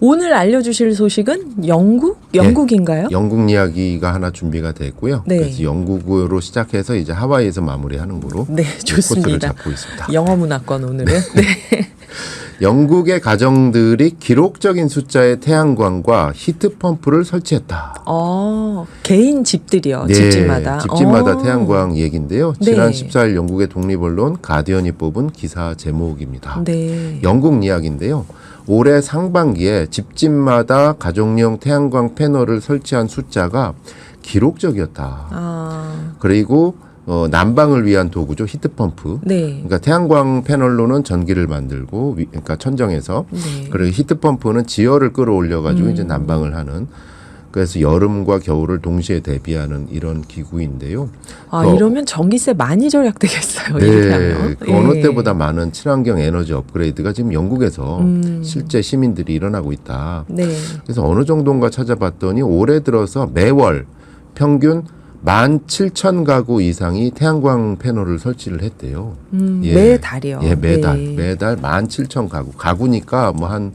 오늘 알려주실 소식은 영국인가요? 영국 이야기가 하나 준비가 됐고요. 네. 그래서 영국으로 시작해서 이제 하와이에서 마무리하는 거로 네, 좋습니다. 코스를 잡고 있습니다. 영어 문화권 오늘은. 네. 영국의 가정들이 기록적인 숫자의 태양광과 히트펌프를 설치했다. 개인 집들이요. 네, 집집마다. 집집마다 태양광 얘기인데요. 지난 네. 14일 영국의 독립언론 가디언이 뽑은 기사 제목입니다. 네. 영국 이야기인데요. 올해 상반기에 집집마다 가정용 태양광 패널을 설치한 숫자가 기록적이었다. 그리고 난방을 위한 도구죠. 히트펌프. 네. 그러니까 태양광 패널로는 전기를 만들고 그러니까 천정에서 네. 그리고 히트펌프는 지열을 끌어올려 가지고 이제 난방을 하는 그래서 여름과 겨울을 동시에 대비하는 이런 기구인데요. 이러면 전기세 많이 절약되겠어요. 네, 이렇게 하면. 그 어느 때보다 많은 친환경 에너지 업그레이드가 지금 영국에서 실제 시민들이 일어나고 있다. 네. 그래서 어느 정도인가 찾아봤더니 올해 들어서 매월 평균 17,000가구 이상이 태양광 패널을 설치를 했대요. 매달이요. 예, 매달. 네. 매달 17,000가구. 가구니까 뭐 한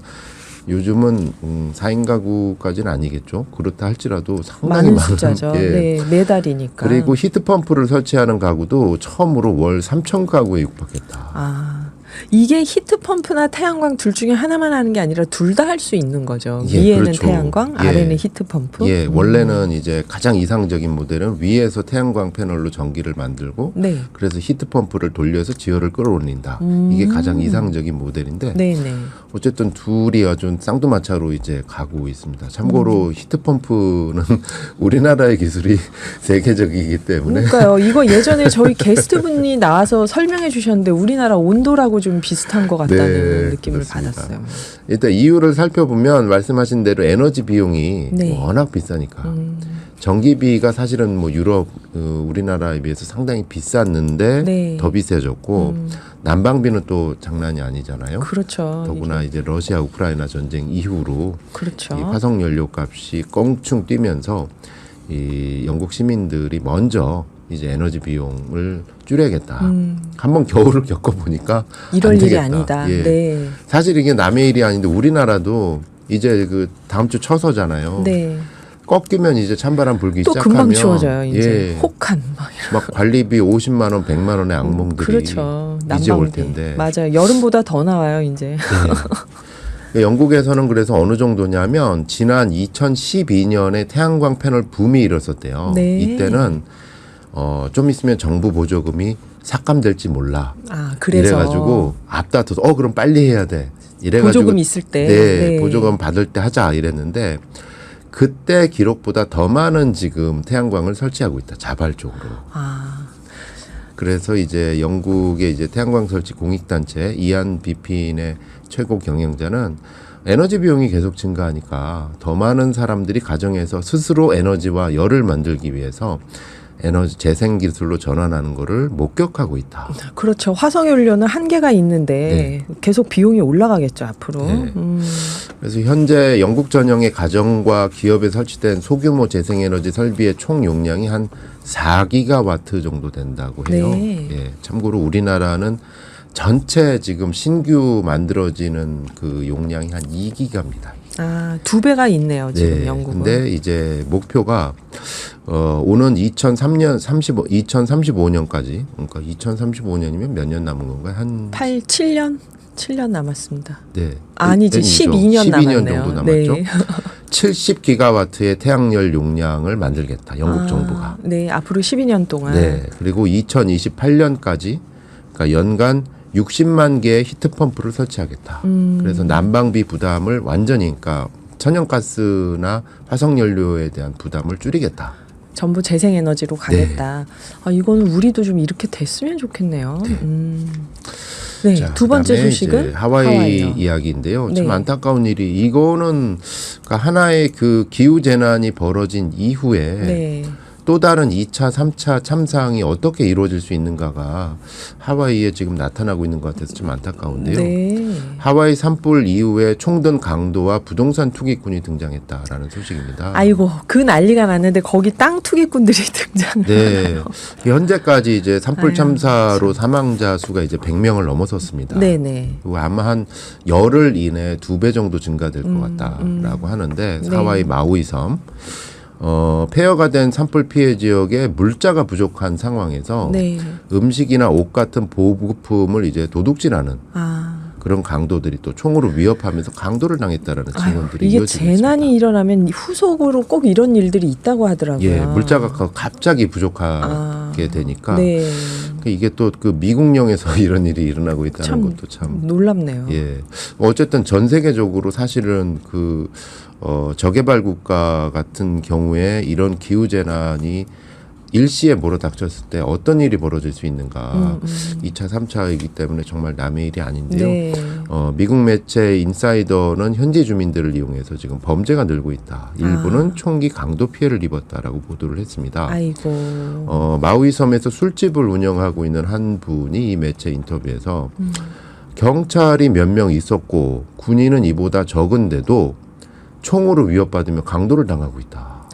요즘은 4인 가구까지는 아니겠죠. 그렇다 할지라도 상당히 많은 숫자죠. 예. 네, 매달이니까. 그리고 히트펌프를 설치하는 가구도 처음으로 월 3,000가구에 육박했다. 이게 히트펌프나 태양광 둘 중에 하나만 하는 게 아니라 둘 다 할 수 있는 거죠. 예, 위에는 그렇죠. 태양광, 예. 아래는 히트펌프. 예, 원래는 이제 가장 이상적인 모델은 위에서 태양광 패널로 전기를 만들고 네. 그래서 히트펌프를 돌려서 지열을 끌어올린다. 이게 가장 이상적인 모델인데 네네. 어쨌든 둘이 아주 쌍두마차로 이제 가고 있습니다. 참고로 히트펌프는 우리나라의 기술이 세계적이기 때문에 그러니까요. 이거 예전에 저희 게스트분이 나와서 설명해 주셨는데 우리나라 온도라고 좀 비슷한 것 같다는 네, 느낌을 그렇습니다. 받았어요. 일단 이유를 살펴보면 말씀하신 대로 에너지 비용이 네. 워낙 비싸니까 전기비가 사실은 뭐 유럽 우리나라에 비해서 상당히 비쌌는데 네. 더 비싸졌고 난방비는 또 장난이 아니잖아요. 그렇죠. 더구나 이제 러시아 우크라이나 전쟁 이후로 그렇죠. 이 화석 연료 값이 껑충 뛰면서 이 영국 시민들이 먼저 이제 에너지 비용을 줄여야겠다. 한번 겨울을 겪어보니까 이럴 안 일이 되겠다. 아니다. 예. 네. 사실 이게 남의 일이 아닌데 우리나라도 이제 그 다음 주 처서잖아요. 네. 꺾이면 이제 찬바람 불기 또 시작하면 금방 추워져요. 이제 예, 혹한 막 이런. 막 관리비 50만 원, 100만 원의 악몽들이 그렇죠. 이제 올 난방비. 텐데. 맞아요. 여름보다 더 나와요 이제. 네. 영국에서는 그래서 어느 정도냐면 지난 2012년에 태양광 패널 붐이 일었었대요. 네. 이때는 좀 있으면 정부 보조금이 삭감될지 몰라. 그래서 이래가지고 앞다퉈서 그럼 빨리 해야 돼. 이래가지고 보조금 있을 때. 네, 보조금 받을 때 하자 이랬는데 그때 기록보다 더 많은 지금 태양광을 설치하고 있다. 자발적으로. 그래서 이제 영국의 이제 태양광 설치 공익단체 이안 비핀의 최고 경영자는 에너지 비용이 계속 증가하니까 더 많은 사람들이 가정에서 스스로 에너지와 열을 만들기 위해서 에너지 재생 기술로 전환하는 거를 목격하고 있다. 그렇죠. 화석연료는 한계가 있는데 계속 비용이 올라가겠죠 앞으로. 네. 그래서 현재 영국 전역의 가정과 기업에 설치된 소규모 재생에너지 설비의 총 용량이 한 4기가와트 정도 된다고 해요. 네. 예, 참고로 우리나라는 전체 지금 신규 만들어지는 그 용량이 한 2기가입니다. 2배가 있네요 지금 네, 영국은. 근데 이제 목표가 오는 2035년까지 그러니까 2035년이면 몇 년 남은 건가요? 한 7년? 7년 남았습니다. 네. 아니지 12년 남았네요. 정도 남았죠. 네. 70기가와트의 태양열 용량을 만들겠다. 영국 정부가. 네, 앞으로 12년 동안. 네. 그리고 2028년까지 그러니까 연간 60만 개의 히트펌프를 설치하겠다. 그래서 난방비 부담을 완전히 그러니까 천연가스나 화석연료에 대한 부담을 줄이겠다. 전부 재생에너지로 가겠다. 이거는 우리도 좀 이렇게 됐으면 좋겠네요. 네, 자, 두 번째 그다음에 소식은 이제 하와이 하와이요. 이야기인데요. 참 네. 안타까운 일이 이거는 그러니까 하나의 그 기후 재난이 벌어진 이후에 네. 또 다른 2차, 3차 참상이 어떻게 이루어질 수 있는가가 하와이에 지금 나타나고 있는 것 같아서 좀 안타까운데요. 네. 하와이 산불 이후에 총든 강도와 부동산 투기꾼이 등장했다라는 소식입니다. 아이고 그 난리가 났는데 거기 땅 투기꾼들이 등장을. 네. 현재까지 이제 산불 아유, 참사로 사망자 수가 이제 100명을 넘어섰습니다. 네네. 그리고 아마 한 열흘 이내 2배 정도 증가될 것 같다라고 하는데 네. 하와이 마우이 섬 폐허가 된 산불 피해 지역에 물자가 부족한 상황에서 네. 음식이나 옷 같은 보급품을 이제 도둑질하는 아. 그런 강도들이 또 총으로 위협하면서 강도를 당했다라는 아유, 증언들이 이게 이어지고 재난이 있습니다. 일어나면 후속으로 꼭 이런 일들이 있다고 하더라고요. 예, 물자가 갑자기 부족하게 되니까 네. 이게 또 그 미국령에서 이런 일이 일어나고 있다는 참 것도 참 놀랍네요. 예. 어쨌든 전 세계적으로 사실은 그 저개발 국가 같은 경우에 이런 기후 재난이 일시에 몰아닥쳤을 때 어떤 일이 벌어질 수 있는가. 2차, 3차이기 때문에 정말 남의 일이 아닌데요. 네. 미국 매체 인사이더는 현지 주민들을 이용해서 지금 범죄가 늘고 있다. 일부는 총기 강도 피해를 입었다라고 보도를 했습니다. 아이고. 마우이 섬에서 술집을 운영하고 있는 한 분이 이 매체 인터뷰에서 경찰이 몇 명 있었고 군인은 이보다 적은데도 총으로 위협받으며 강도를 당하고 있다.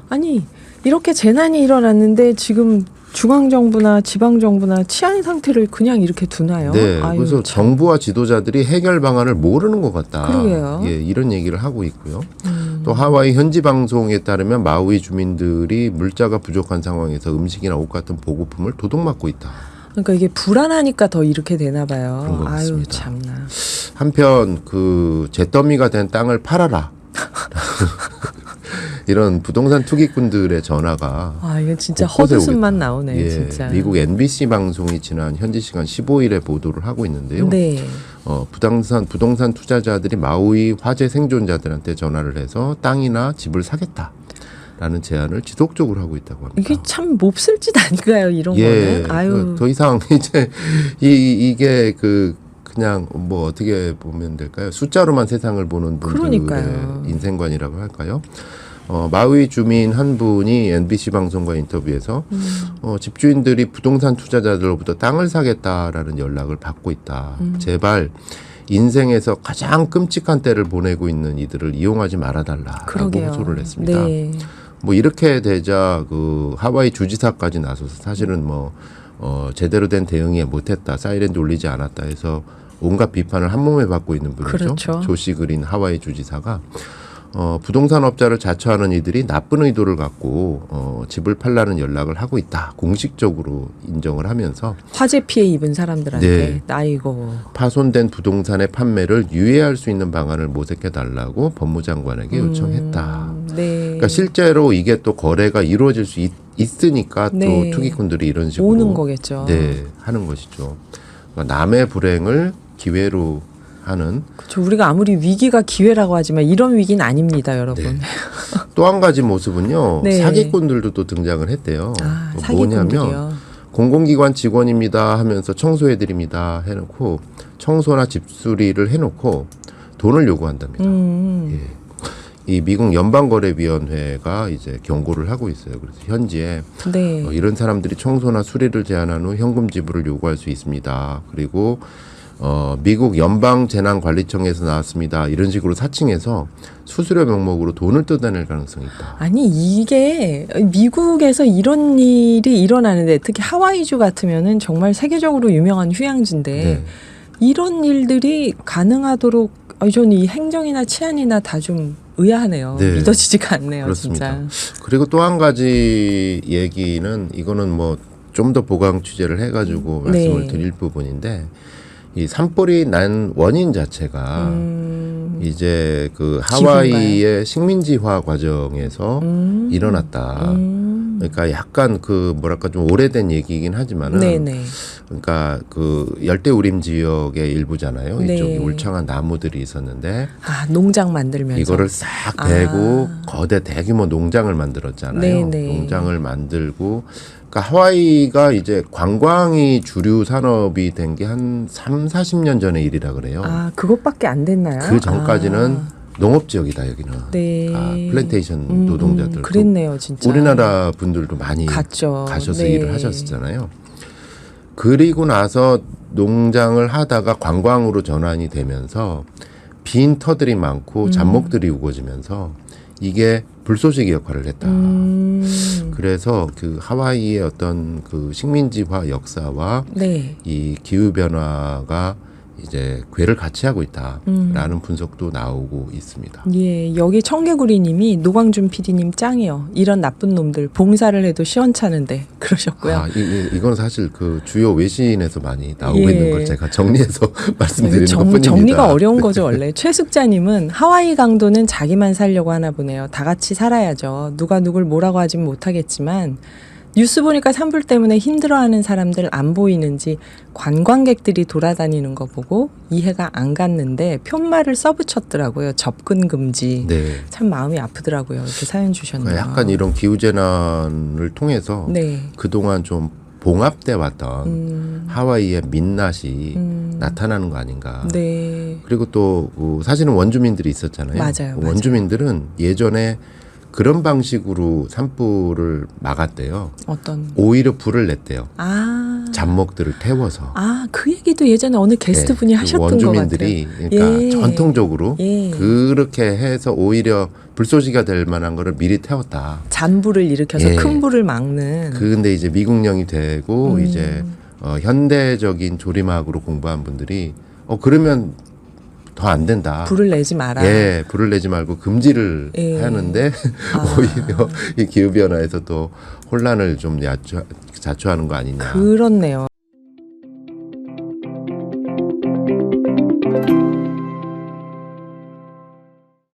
아니 이렇게 재난이 일어났는데 지금 중앙정부나 지방정부나 치안 상태를 그냥 이렇게 두나요? 네, 아유, 그래서 참. 정부와 지도자들이 해결 방안을 모르는 것 같다. 그러게요. 예, 이런 얘기를 하고 있고요. 또 하와이 현지 방송에 따르면 마우이 주민들이 물자가 부족한 상황에서 음식이나 옷 같은 보급품을 도둑맞고 있다. 그러니까 이게 불안하니까 더 이렇게 되나 봐요. 그런 것 아유 같습니다. 참나. 한편 그 잿더미가 된 땅을 팔아라. 이런 부동산 투기꾼들의 전화가 아 이거 진짜 곳곳에 헛웃음만 오겠다. 나오네 예, 진짜. 미국 NBC 방송이 지난 현지 시간 15일에 보도를 하고 있는데요. 네. 부동산 투자자들이 마우이 화재 생존자들한테 전화를 해서 땅이나 집을 사겠다라는 제안을 지속적으로 하고 있다고 합니다. 이게 참 몹쓸 짓 아닌가요 이런 예, 거는? 아유. 더 이상 이제 이게 그냥 뭐 어떻게 보면 될까요? 숫자로만 세상을 보는 분들의 그러니까요. 인생관이라고 할까요? 마우이 주민 한 분이 NBC 방송과 인터뷰에서 집주인들이 부동산 투자자들로부터 땅을 사겠다라는 연락을 받고 있다. 제발 인생에서 가장 끔찍한 때를 보내고 있는 이들을 이용하지 말아달라라고 그러게요. 호소를 했습니다. 네. 뭐 이렇게 되자 그 하와이 주지사까지 나서서 사실은 뭐 제대로 된 대응이 못했다, 사이렌도 울리지 않았다 해서 온갖 비판을 한 몸에 받고 있는 분이죠. 그렇죠. 조시 그린 하와이 주지사가 부동산 업자를 자처하는 이들이 나쁜 의도를 갖고 집을 팔라는 연락을 하고 있다. 공식적으로 인정을 하면서 화재 피해 입은 사람들한테 네. 아이고. 파손된 부동산의 판매를 유예할 수 있는 방안을 모색해 달라고 법무장관에게 요청했다. 네. 그러니까 실제로 이게 또 거래가 이루어질 수 있으니까 네. 또 투기꾼들이 이런 식으로 오는 거겠죠. 네, 하는 것이죠. 그러니까 남의 불행을 기회로 하는 그렇죠. 우리가 아무리 위기가 기회라고 하지만 이런 위기는 아닙니다, 여러분. 네. 또 한 가지 모습은요. 네. 사기꾼들도 또 등장을 했대요. 아, 뭐냐면 사기꾼들이요. 공공기관 직원입니다 하면서 청소해드립니다 해놓고 청소나 집수리를 해놓고 돈을 요구한답니다. 예. 이 미국 연방거래위원회가 이제 경고를 하고 있어요. 그래서 현지에 네. 이런 사람들이 청소나 수리를 제한한 후 현금 지불을 요구할 수 있습니다. 그리고 미국 연방재난관리청에서 나왔습니다. 이런 식으로 사칭해서 수수료 명목으로 돈을 뜯어낼 가능성이 있다. 아니 이게 미국에서 이런 일이 일어나는데 특히 하와이주 같으면은 정말 세계적으로 유명한 휴양지인데 네. 이런 일들이 가능하도록 저는 이 행정이나 치안이나 다 좀 의아하네요. 네. 믿어지지가 않네요. 그렇습니다. 진짜. 그리고 또 한 가지 얘기는 이거는 뭐 좀 더 보강 취재를 해가지고 말씀을 네. 드릴 부분인데 이 산불이 난 원인 자체가 이제 그 하와이의 식민지화 과정에서 일어났다. 그러니까 약간 그 뭐랄까 좀 오래된 얘기이긴 하지만은 네네. 그러니까 그 열대우림 지역의 일부잖아요. 네. 이쪽이 울창한 나무들이 있었는데 아 농장 만들면서 이거를 싹 베고 거대 대규모 농장을 만들었잖아요. 네네. 농장을 만들고 그러니까 하와이가 이제 관광이 주류 산업이 된 게 한 3, 40년 전의 일이라 그래요. 아 그것밖에 안 됐나요? 그 전까지는 농업 지역이다 여기는. 네. 플랜테이션 노동자들. 그랬네요, 진짜. 우리나라 분들도 많이 갔죠. 가셔서 네. 일을 하셨었잖아요. 그리고 나서 농장을 하다가 관광으로 전환이 되면서 빈 터들이 많고 잡목들이 우거지면서 이게 불쏘시개 역할을 했다. 그래서 그 하와이의 어떤 그 식민지화 역사와 네. 이 기후 변화가 이제 궤를 같이 하고 있다라는 분석도 나오고 있습니다. 예, 여기 청개구리님이 노광준 PD님 짱이요. 이런 나쁜 놈들 봉사를 해도 시원찮은데 그러셨고요. 이건 사실 그 주요 외신에서 많이 나오고 예. 있는 걸 제가 정리해서 말씀드리는 것뿐입니다. 정리가 어려운 거죠 원래. 최숙자님은 하와이 강도는 자기만 살려고 하나 보네요. 다 같이 살아야죠. 누가 누굴 뭐라고 하진 못하겠지만 뉴스 보니까 산불 때문에 힘들어하는 사람들 안 보이는지 관광객들이 돌아다니는 거 보고 이해가 안 갔는데 편말을 써붙였더라고요. 접근 금지. 네. 참 마음이 아프더라고요. 이렇게 사연 주셨네요. 약간 이런 기후재난을 통해서 네. 그동안 좀 봉합돼 왔던 하와이의 민낯이 나타나는 거 아닌가. 네. 그리고 또 사실은 원주민들이 있었잖아요. 맞아요. 원주민들은 예전에 그런 방식으로 산불을 막았대요. 어떤 오히려 불을 냈대요. 잡목들을 태워서. 그 얘기도 예전에 어느 게스트 분이 그 하셨던 것 같아요. 원주민들이 그러니까 예. 전통적으로 예. 그렇게 해서 오히려 불쏘시개가 될 만한 거를 미리 태웠다. 잔불을 일으켜서 예. 큰 불을 막는. 근데 이제 미국령이 되고 이제 현대적인 조림학으로 공부한 분들이 그러면 더 안 된다. 불을 내지 마라. 예, 불을 내지 말고 금지를 예. 하는데 오히려 이 기후 변화에서 또 혼란을 좀 자초하는 거 아니냐. 그렇네요.